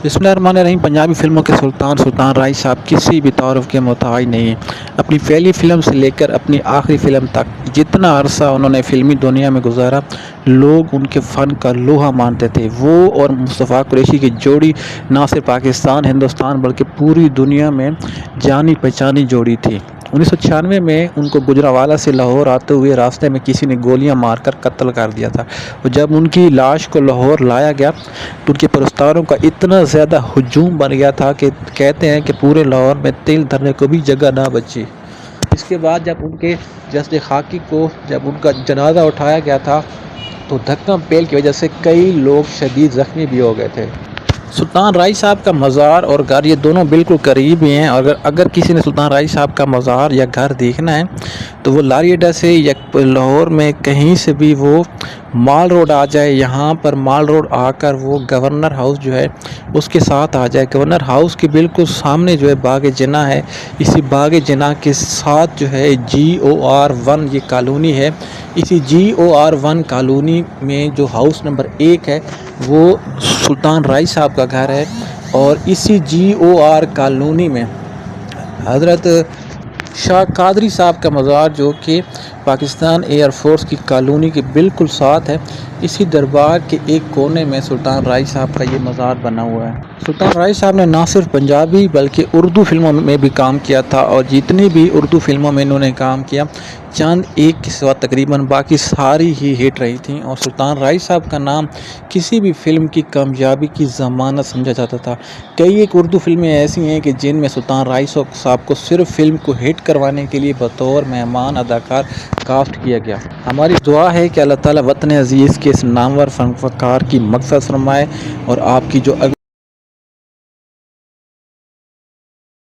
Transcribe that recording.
बिस्मिल्लाहिर्रहमानिर्रहीम। पंजाबी फ़िल्मों के सुल्तान राय साहब किसी भी तारुफ के मोहताज नहीं हैं। अपनी पहली फ़िल्म से लेकर अपनी आखिरी फ़िल्म तक जितना अरसा उन्होंने फ़िल्मी दुनिया में गुजारा, लोग उनके फ़न का लोहा मानते थे। वो और मुस्तफ़ा कुरैशी की जोड़ी ना सिर्फ पाकिस्तान हिंदुस्तान बल्कि पूरी दुनिया में जानी पहचानी जोड़ी थी। 1996 में उनको गुजरांवाला से लाहौर आते हुए रास्ते में किसी ने गोलियां मारकर कत्ल कर दिया था। और जब उनकी लाश को लाहौर लाया गया तो उनके परस्तारों का इतना ज़्यादा हुजूम बन गया था कि कहते हैं कि पूरे लाहौर में तिल धरने को भी जगह ना बची। इसके बाद जब उनके जस्द खाकी को जब उनका जनाजा उठाया गया था तो धक्का पेल की वजह से कई लोग शदीद ज़ख्मी भी हो गए थे। सुल्तान राय साहब का मज़ार और घर ये दोनों बिल्कुल करीब ही हैं। और अगर किसी ने सुल्तान राय साहब का मज़ार या घर देखना है तो वो लारी अड्डा से या लाहौर में कहीं से भी वो माल रोड आ जाए। यहाँ पर माल रोड आकर वो गवर्नर हाउस जो है उसके साथ आ जाए। गवर्नर हाउस के बिल्कुल सामने जो है बाग जना है। इसी बाग जना के साथ जो है GOR1 ये कॉलोनी है। इसी GOR1 कॉलोनी में जो हाउस नंबर 1 है वो सुल्तान राय साहब का घर है। और इसी GOR कॉलोनी में हज़रत शाह कादरी साहब का मज़ार जो कि पाकिस्तान एयर फोर्स की कॉलोनी के बिल्कुल साथ है। इसी दरबार के एक कोने में सुल्तान राय साहब का ये मज़ार बना हुआ है। सुल्तान राय साहब ने ना सिर्फ पंजाबी बल्कि उर्दू फिल्मों में भी काम किया था। और जितनी भी उर्दू फिल्मों में इन्होंने काम किया चंद एक के सिवा तकरीबन बाकी सारी ही हिट रही थी। और सुल्तान राय साहब का नाम किसी भी फिल्म की कामयाबी की ज़मानत समझा जाता था। कई एक उर्दू फिल्में ऐसी हैं कि जिनमें सुल्तान राय साहब को सिर्फ फिल्म को हिट करवाने के लिए बतौर मेहमान अदाकार कास्ट किया गया। हमारी दुआ है कि अल्लाह ताला वतन अज़ीज़ के इस नामवर फनकार की मक़सद फरमाए और आपकी जो